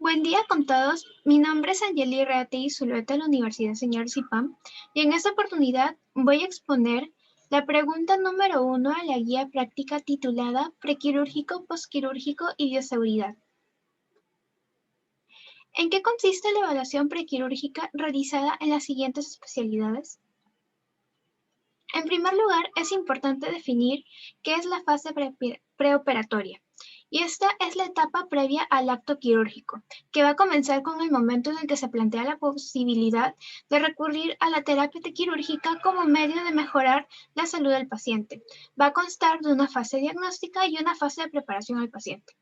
Buen día con todos. Mi nombre es Angeli Reategui Zulueta de la Universidad Señor Zipam y en esta oportunidad voy a exponer la pregunta número 1 de la guía práctica titulada Prequirúrgico, Posquirúrgico y Bioseguridad. ¿En qué consiste la evaluación prequirúrgica realizada en las siguientes especialidades? En primer lugar, es importante definir qué es la fase preoperatoria. Y esta es la etapa previa al acto quirúrgico, que va a comenzar con el momento en el que se plantea la posibilidad de recurrir a la terapia quirúrgica como medio de mejorar la salud del paciente. Va a constar de una fase diagnóstica y una fase de preparación al paciente.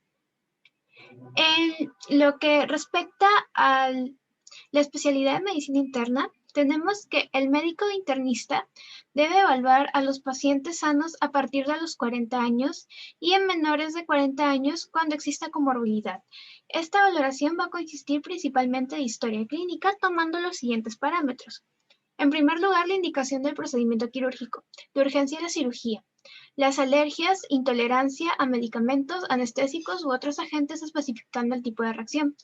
En lo que respecta a la especialidad de medicina interna, tenemos que el médico internista debe evaluar a los pacientes sanos a partir de los 40 años y en menores de 40 años cuando exista comorbilidad. Esta valoración va a consistir principalmente de historia clínica tomando los siguientes parámetros. En primer lugar, la indicación del procedimiento quirúrgico, de urgencia de la cirugía, las alergias, intolerancia a medicamentos, anestésicos u otros agentes especificando el tipo de reacción,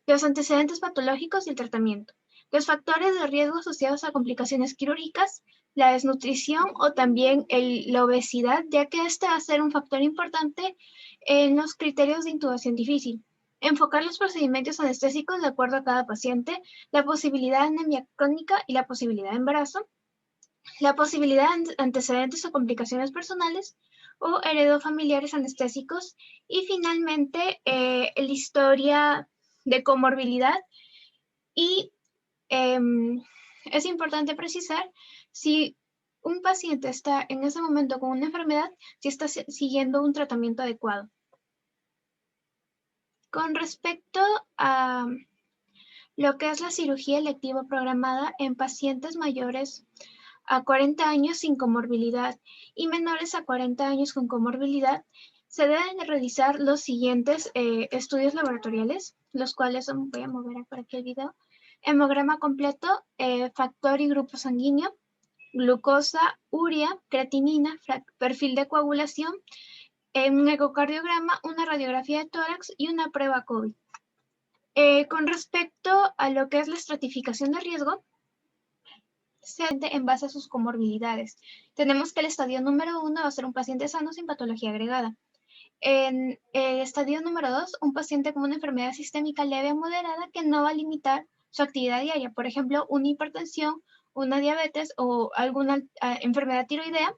los antecedentes patológicos y el tratamiento, los factores de riesgo asociados a complicaciones quirúrgicas, la desnutrición o también la obesidad, ya que este va a ser un factor importante en los criterios de intubación difícil. Enfocar los procedimientos anestésicos de acuerdo a cada paciente, la posibilidad de anemia crónica y la posibilidad de embarazo, la posibilidad de antecedentes o complicaciones personales o heredofamiliares anestésicos y finalmente la historia de comorbilidad y es importante precisar si un paciente está en ese momento con una enfermedad, si está siguiendo un tratamiento adecuado. Con respecto a lo que es la cirugía electiva programada en pacientes mayores a 40 años sin comorbilidad y menores a 40 años con comorbilidad, se deben realizar los siguientes estudios laboratoriales, los cuales voy a mover por aquí el video. Hemograma completo, factor y grupo sanguíneo, glucosa, urea, creatinina, perfil de coagulación, un ecocardiograma, una radiografía de tórax y una prueba COVID. Con respecto a lo que es la estratificación de riesgo, en base a sus comorbilidades. Tenemos que el estadio número 1 va a ser un paciente sano sin patología agregada. En el estadio número 2, un paciente con una enfermedad sistémica leve o moderada que no va a limitar su actividad diaria. Por ejemplo, una hipertensión, una diabetes o alguna enfermedad tiroidea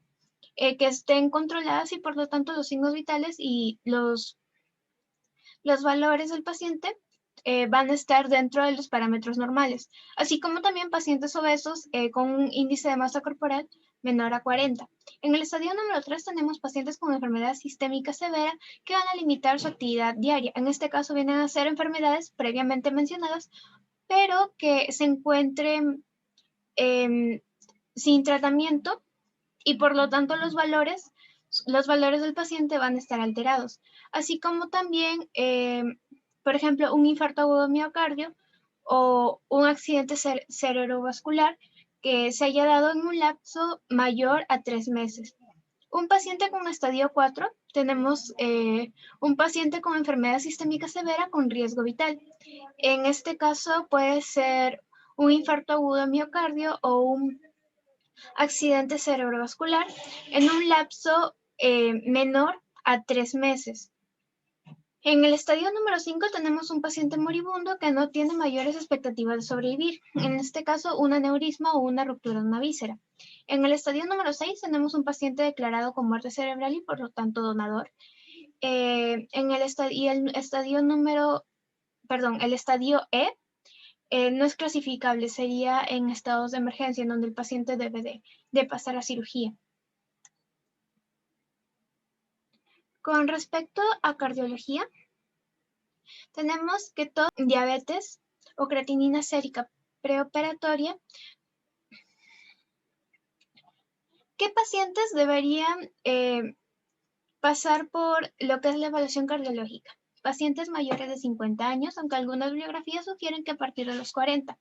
que estén controladas y por lo tanto los signos vitales y los valores del paciente van a estar dentro de los parámetros normales, así como también pacientes obesos con un índice de masa corporal menor a 40. En el estadio número 3 tenemos pacientes con enfermedad sistémica severa que van a limitar su actividad diaria. En este caso vienen a ser enfermedades previamente mencionadas, pero que se encuentren sin tratamiento y por lo tanto los valores del paciente van a estar alterados, así como también, por ejemplo, un infarto agudo de miocardio o un accidente cerebrovascular que se haya dado en un lapso mayor a 3 meses. Un paciente con estadio 4, tenemos un paciente con enfermedad sistémica severa con riesgo vital. En este caso puede ser un infarto agudo de miocardio o un accidente cerebrovascular en un lapso menor a 3 meses. En el estadio número 5 tenemos un paciente moribundo que no tiene mayores expectativas de sobrevivir, en este caso un aneurisma o una ruptura de una víscera. En el estadio número 6 tenemos un paciente declarado con muerte cerebral y por lo tanto donador. En el estadio E no es clasificable, sería en estados de emergencia en donde el paciente debe de pasar a cirugía. Con respecto a cardiología, tenemos que todo diabetes o creatinina sérica preoperatoria. ¿Qué pacientes deberían pasar por lo que es la evaluación cardiológica? Pacientes mayores de 50 años, aunque algunas bibliografías sugieren que a partir de los 40.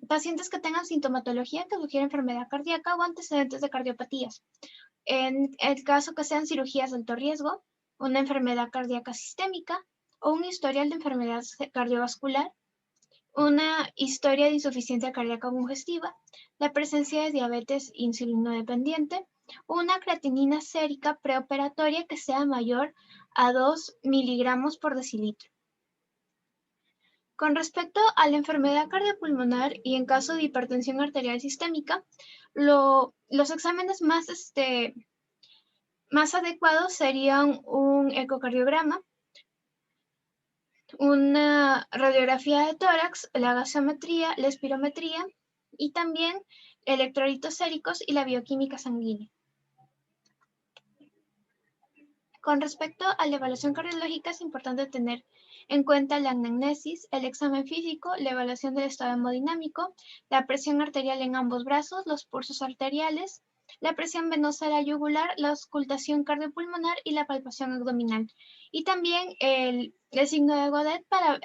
Pacientes que tengan sintomatología que sugiere enfermedad cardíaca o antecedentes de cardiopatías. En el caso que sean cirugías de alto riesgo, una enfermedad cardíaca sistémica, o un historial de enfermedad cardiovascular, una historia de insuficiencia cardíaca congestiva, la presencia de diabetes insulinodependiente, una creatinina sérica preoperatoria que sea mayor a 2 miligramos por decilitro. Con respecto a la enfermedad cardiopulmonar y en caso de hipertensión arterial sistémica, los exámenes más adecuados serían un ecocardiograma, una radiografía de tórax, la gasometría, la espirometría y también electrolitos séricos y la bioquímica sanguínea. Con respecto a la evaluación cardiológica es importante tener en cuenta la anamnesis, el examen físico, la evaluación del estado hemodinámico, la presión arterial en ambos brazos, los pulsos arteriales, la presión venosa de la yugular, la auscultación cardiopulmonar y la palpación abdominal. Y también el signo de Godet para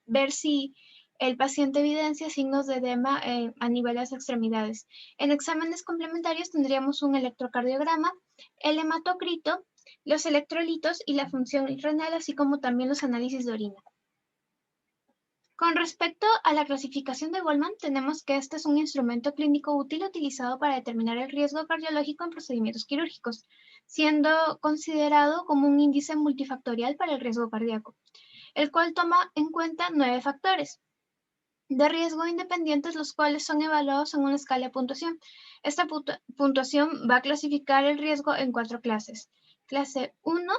ver si el paciente evidencia signos de edema a nivel de las extremidades. En exámenes complementarios tendríamos un electrocardiograma, el hematocrito, los electrolitos y la función renal, así como también los análisis de orina. Con respecto a la clasificación de Goldman, tenemos que este es un instrumento clínico útil utilizado para determinar el riesgo cardiológico en procedimientos quirúrgicos, siendo considerado como un índice multifactorial para el riesgo cardíaco, el cual toma en cuenta 9 factores de riesgo independientes, los cuales son evaluados en una escala de puntuación. Esta puntuación va a clasificar el riesgo en 4 clases. Clase 1,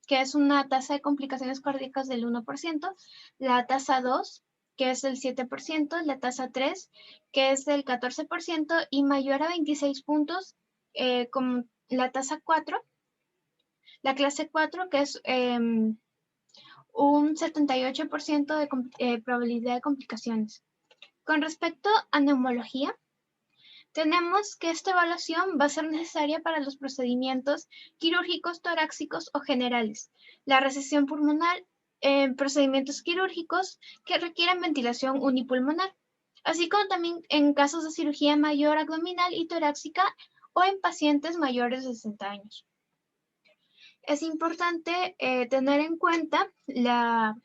que es una tasa de complicaciones cardíacas del 1%, la tasa 2, que es del 7%, la tasa 3, que es del 14% y mayor a 26 puntos, como la tasa 4, la clase 4, que es un 78% de probabilidad de complicaciones. Con respecto a neumología, tenemos que esta evaluación va a ser necesaria para los procedimientos quirúrgicos torácicos o generales, la recesión pulmonar en procedimientos quirúrgicos que requieren ventilación unipulmonar, así como también en casos de cirugía mayor abdominal y torácica o en pacientes mayores de 60 años. Es importante tener en cuenta la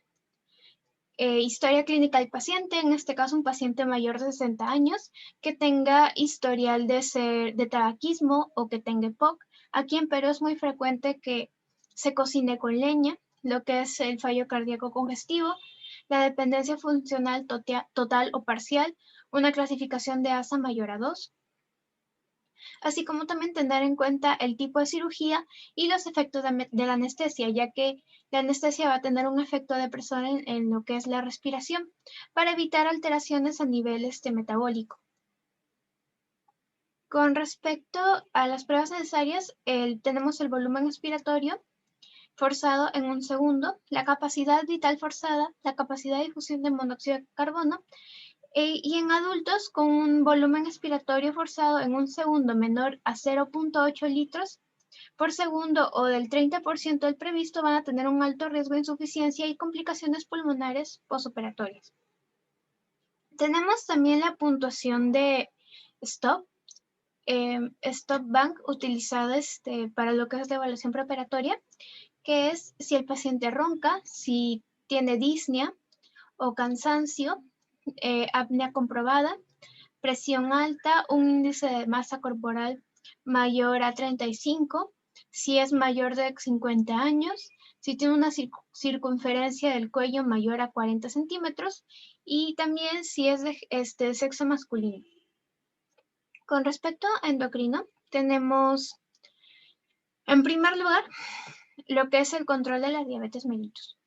historia clínica del paciente, en este caso un paciente mayor de 60 años que tenga historial de tabaquismo o que tenga EPOC. Aquí en Perú es muy frecuente que se cocine con leña, lo que es el fallo cardíaco congestivo, la dependencia funcional total o parcial, una clasificación de ASA mayor a 2, así como también tener en cuenta el tipo de cirugía y los efectos de la anestesia, ya que la anestesia va a tener un efecto depresor en lo que es la respiración, para evitar alteraciones a nivel metabólico. Con respecto a las pruebas necesarias, tenemos el volumen expiratorio forzado en 1 segundo, la capacidad vital forzada, la capacidad de difusión de monóxido de carbono, y en adultos con un volumen expiratorio forzado en 1 segundo menor a 0.8 litros por segundo o del 30% del previsto van a tener un alto riesgo de insuficiencia y complicaciones pulmonares postoperatorias. Tenemos también la puntuación de STOP, Stop Bank utilizada para lo que es la evaluación preoperatoria, que es si el paciente ronca, si tiene disnea o cansancio, apnea comprobada, presión alta, un índice de masa corporal mayor a 35, si es mayor de 50 años, si tiene una circunferencia del cuello mayor a 40 centímetros y también si es de sexo masculino. Con respecto a endocrino, tenemos en primer lugar lo que es el control de la diabetes mellitus.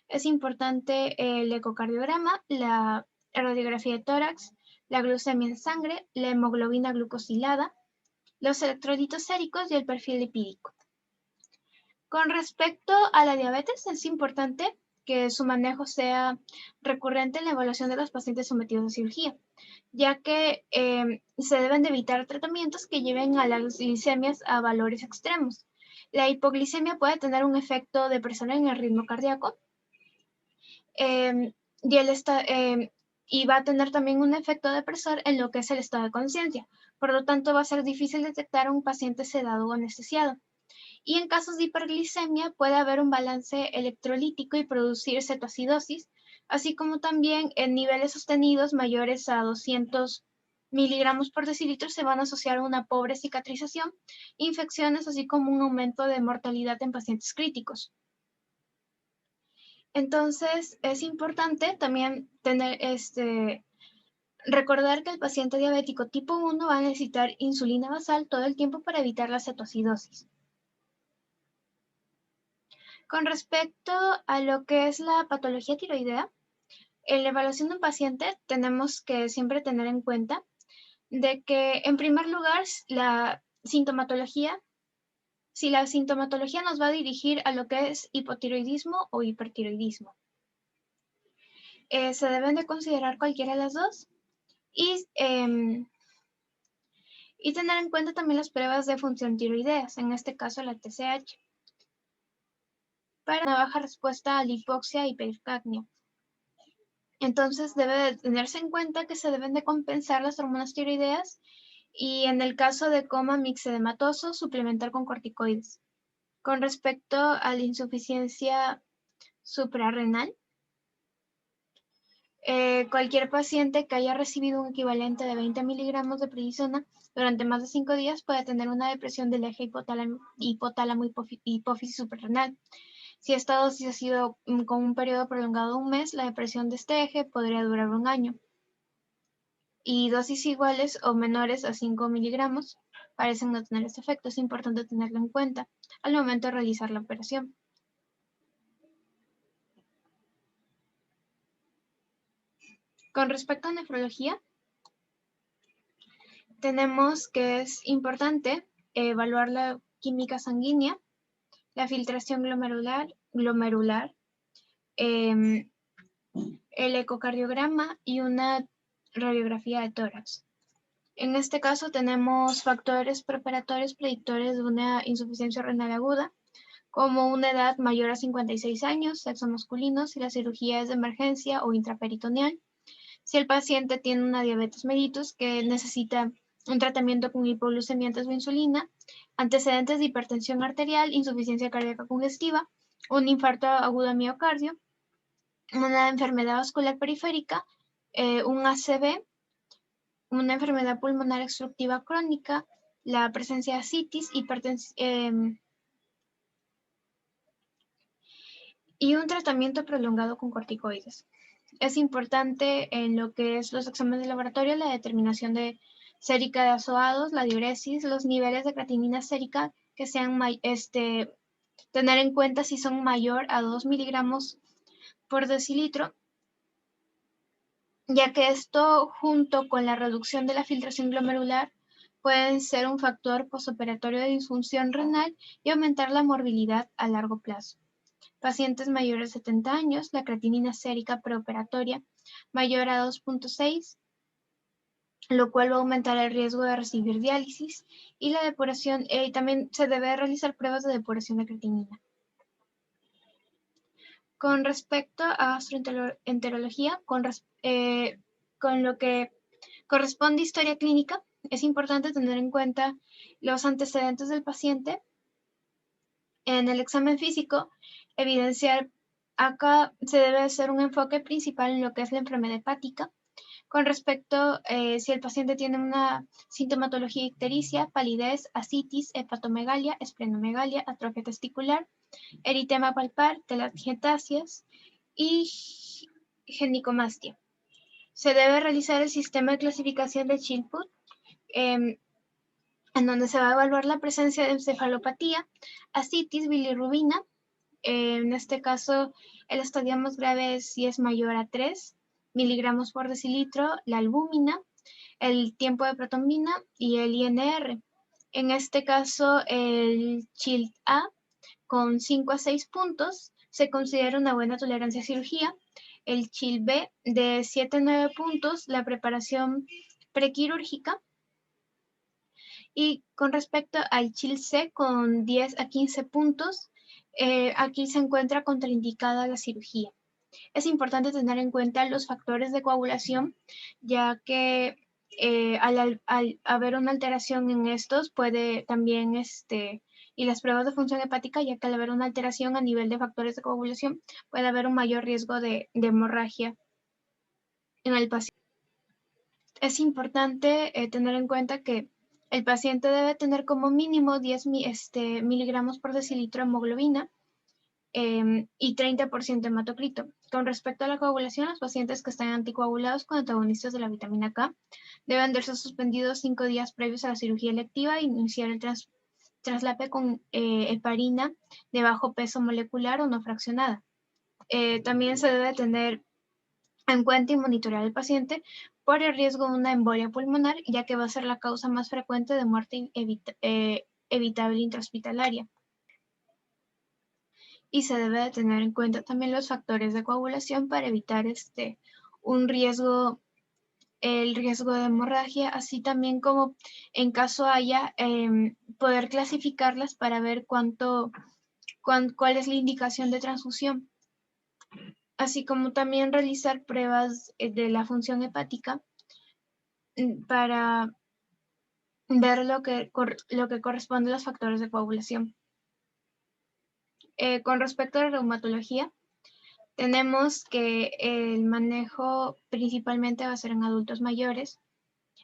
Es importante el ecocardiograma, la radiografía de tórax, la glucemia en sangre, la hemoglobina glucosilada, los electrolitos séricos y el perfil lipídico. Con respecto a la diabetes, es importante que su manejo sea recurrente en la evaluación de los pacientes sometidos a cirugía, ya que se deben de evitar tratamientos que lleven a las glicemias a valores extremos. La hipoglicemia puede tener un efecto depresor en el ritmo cardíaco, y va a tener también un efecto depresor en lo que es el estado de conciencia. Por lo tanto, va a ser difícil detectar a un paciente sedado o anestesiado. Y en casos de hiperglicemia puede haber un balance electrolítico y producir cetoacidosis, así como también en niveles sostenidos mayores a 200 miligramos por decilitro se van a asociar a una pobre cicatrización, infecciones, así como un aumento de mortalidad en pacientes críticos. Entonces, es importante también recordar que el paciente diabético tipo 1 va a necesitar insulina basal todo el tiempo para evitar la cetoacidosis. Con respecto a lo que es la patología tiroidea, en la evaluación de un paciente tenemos que siempre tener en cuenta de que, en primer lugar, la sintomatología nos va a dirigir a lo que es hipotiroidismo o hipertiroidismo. Se deben de considerar cualquiera de las dos y tener en cuenta también las pruebas de función tiroideas, en este caso la TSH, para una baja respuesta a la hipoxia y hipercapnia. Entonces debe de tenerse en cuenta que se deben de compensar las hormonas tiroideas y, en el caso de coma mixedematoso, suplementar con corticoides. Con respecto a la insuficiencia suprarrenal, cualquier paciente que haya recibido un equivalente de 20 miligramos de prednisona durante más de 5 días puede tener una depresión del eje hipotálamo-hipófisis suprarrenal. Si esta dosis ha sido con un periodo prolongado de un mes, la depresión de este eje podría durar un año. Y dosis iguales o menores a 5 miligramos parecen no tener este efecto. Es importante tenerlo en cuenta al momento de realizar la operación. Con respecto a nefrología, tenemos que es importante evaluar la química sanguínea, la filtración glomerular, el ecocardiograma y una radiografía de tórax. En este caso tenemos factores preparatorios predictores de una insuficiencia renal aguda, como una edad mayor a 56 años, sexo masculino, si la cirugía es de emergencia o intraperitoneal, si el paciente tiene una diabetes mellitus que necesita un tratamiento con hipoglucemia antes de insulina, antecedentes de hipertensión arterial, insuficiencia cardíaca congestiva, un infarto agudo de miocardio, una enfermedad vascular periférica, un ACV, una enfermedad pulmonar obstructiva crónica, la presencia de ascitis, y un tratamiento prolongado con corticoides. Es importante en lo que es los exámenes de laboratorio la determinación de sérica de azoados, la diuresis, los niveles de creatinina sérica que sean tener en cuenta si son mayor a 2 miligramos por decilitro, ya que esto, junto con la reducción de la filtración glomerular, pueden ser un factor postoperatorio de disfunción renal y aumentar la morbilidad a largo plazo. Pacientes mayores de 70 años, la creatinina sérica preoperatoria mayor a 2.6, lo cual va a aumentar el riesgo de recibir diálisis, y la depuración, también se debe realizar pruebas de depuración de creatinina. Con respecto a gastroenterología, con lo que corresponde a historia clínica, es importante tener en cuenta los antecedentes del paciente. En el examen físico, evidenciar, acá se debe hacer un enfoque principal en lo que es la enfermedad hepática, con respecto si el paciente tiene una sintomatología ictericia, palidez, ascitis, hepatomegalia, esplenomegalia, atrofia testicular, eritema palpar, telangiectasias y genicomastia. Se debe realizar el sistema de clasificación de Chilput, en donde se va a evaluar la presencia de encefalopatía, ascitis, bilirrubina. En este caso, el estadio más grave es si es mayor a 3 miligramos por decilitro, la albúmina, el tiempo de protombina y el INR. En este caso, el CHILT-A con 5 a 6 puntos se considera una buena tolerancia a cirugía. El CHILT-B de 7 a 9 puntos, la preparación prequirúrgica. Y con respecto al CHILT-C con 10 a 15 puntos, aquí se encuentra contraindicada la cirugía. Es importante tener en cuenta los factores de coagulación, ya que al haber una alteración en estos puede también y las pruebas de función hepática, ya que al haber una alteración a nivel de factores de coagulación puede haber un mayor riesgo de hemorragia en el paciente. Es importante tener en cuenta que el paciente debe tener como mínimo 10 miligramos por decilitro de hemoglobina y 30% hematocrito. Con respecto a la coagulación, los pacientes que están anticoagulados con antagonistas de la vitamina K deben de ser suspendidos 5 días previos a la cirugía electiva e iniciar el traslape con heparina de bajo peso molecular o no fraccionada. También se debe tener en cuenta y monitorear al paciente por el riesgo de una embolia pulmonar, ya que va a ser la causa más frecuente de muerte evitable intrahospitalaria. Y se debe de tener en cuenta también los factores de coagulación para evitar el riesgo de hemorragia, así también como en caso haya poder clasificarlas para ver cuál es la indicación de transfusión, así como también realizar pruebas de la función hepática para ver lo que corresponde a los factores de coagulación. Con respecto a la reumatología, tenemos que el manejo principalmente va a ser en adultos mayores.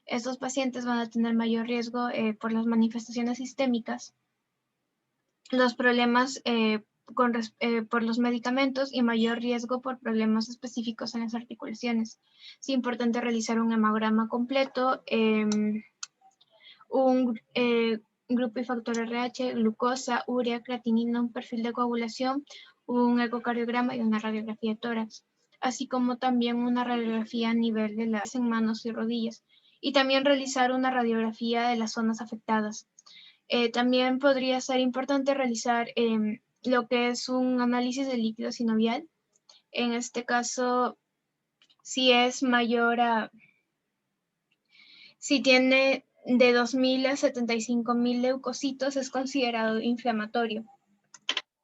Estos pacientes van a tener mayor riesgo por las manifestaciones sistémicas, los problemas por los medicamentos y mayor riesgo por problemas específicos en las articulaciones. Es importante realizar un hemograma completo, un grupo y factor RH, glucosa, urea, creatinina, un perfil de coagulación, un ecocardiograma y una radiografía de tórax, así como también una radiografía a nivel de las manos y rodillas, y también realizar una radiografía de las zonas afectadas. También podría ser importante realizar lo que es un análisis de líquido sinovial. En este caso, si es mayor si tiene de 2.000 a 75.000 leucocitos, es considerado inflamatorio.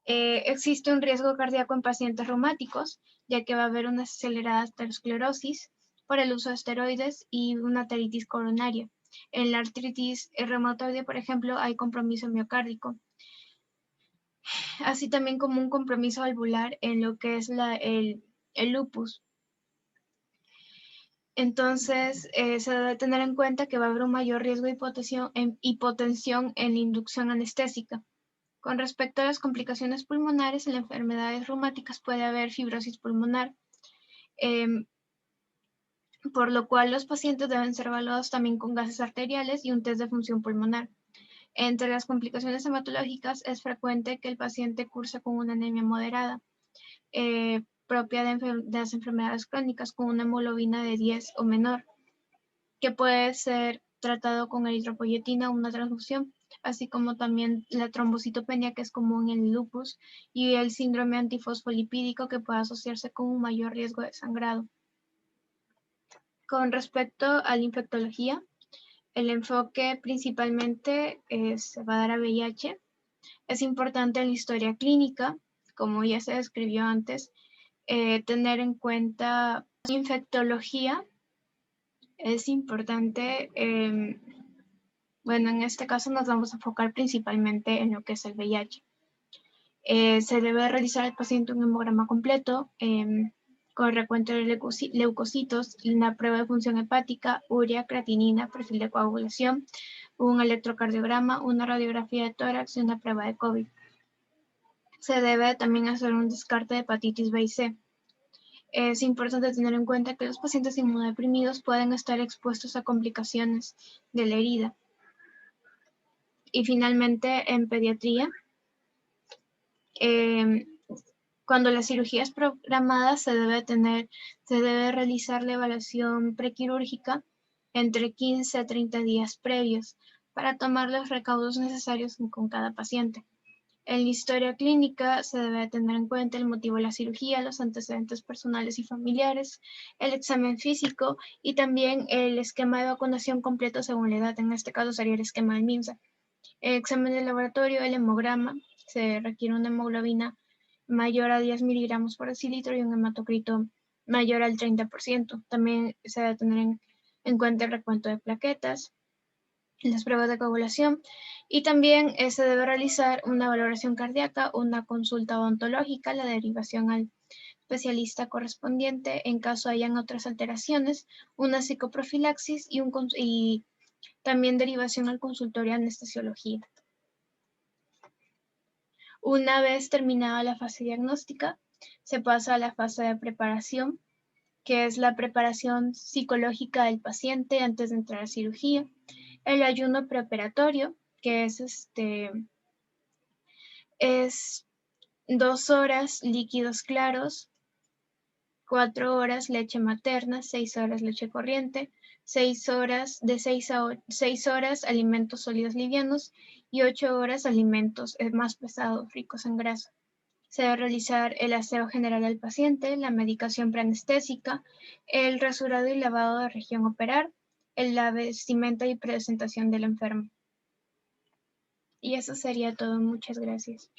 Existe un riesgo cardíaco en pacientes reumáticos, ya que va a haber una acelerada aterosclerosis por el uso de esteroides y una arteritis coronaria. En la artritis reumatoide, por ejemplo, hay compromiso miocárdico, así también como un compromiso valvular en lo que es el lupus. Entonces, se debe tener en cuenta que va a haber un mayor riesgo de hipotensión en la inducción anestésica. Con respecto a las complicaciones pulmonares, en las enfermedades reumáticas puede haber fibrosis pulmonar, por lo cual los pacientes deben ser evaluados también con gases arteriales y un test de función pulmonar. Entre las complicaciones hematológicas es frecuente que el paciente curse con una anemia moderada, propia de las enfermedades crónicas, con una hemoglobina de 10 o menor, que puede ser tratado con eritropoyetina o una transfusión, así como también la trombocitopenia, que es común en el lupus, y el síndrome antifosfolipídico, que puede asociarse con un mayor riesgo de sangrado. Con respecto a la infectología, el enfoque principalmente se va a dar a VIH. Es importante en la historia clínica, como ya se describió antes, tener en cuenta la infectología. Es importante, bueno, en este caso nos vamos a enfocar principalmente en lo que es el VIH. Se debe realizar al paciente un hemograma completo con recuento de leucocitos, una prueba de función hepática, urea, creatinina, perfil de coagulación, un electrocardiograma, una radiografía de tórax y una prueba de COVID. Se debe también hacer un descarte de hepatitis B y C. Es importante tener en cuenta que los pacientes inmunodeprimidos pueden estar expuestos a complicaciones de la herida. Y finalmente, en pediatría, cuando la cirugía es programada, se debe realizar la evaluación prequirúrgica entre 15 a 30 días previos para tomar los recaudos necesarios con cada paciente. En la historia clínica se debe tener en cuenta el motivo de la cirugía, los antecedentes personales y familiares, el examen físico y también el esquema de vacunación completo según la edad. En este caso sería el esquema del MINSA. El examen de laboratorio, el hemograma, se requiere una hemoglobina mayor a 10 miligramos por decilitro y un hematocrito mayor al 30%. También se debe tener en cuenta el recuento de plaquetas. las pruebas de coagulación, y también se debe realizar una valoración cardíaca, una consulta odontológica, la derivación al especialista correspondiente en caso hayan otras alteraciones, una psicoprofilaxis y también derivación al consultorio de anestesiología. Una vez terminada la fase diagnóstica, se pasa a la fase de preparación, que es la preparación psicológica del paciente antes de entrar a cirugía, el ayuno preoperatorio, que es 2 horas líquidos claros, 4 horas leche materna, 6 horas leche corriente, 6 horas de 6 horas alimentos sólidos livianos y 8 horas alimentos más pesados, ricos en grasa. Se debe realizar el aseo general del paciente, la medicación preanestésica, el rasurado y lavado de región operar, la vestimenta y presentación del enfermo. Y eso sería todo. Muchas gracias.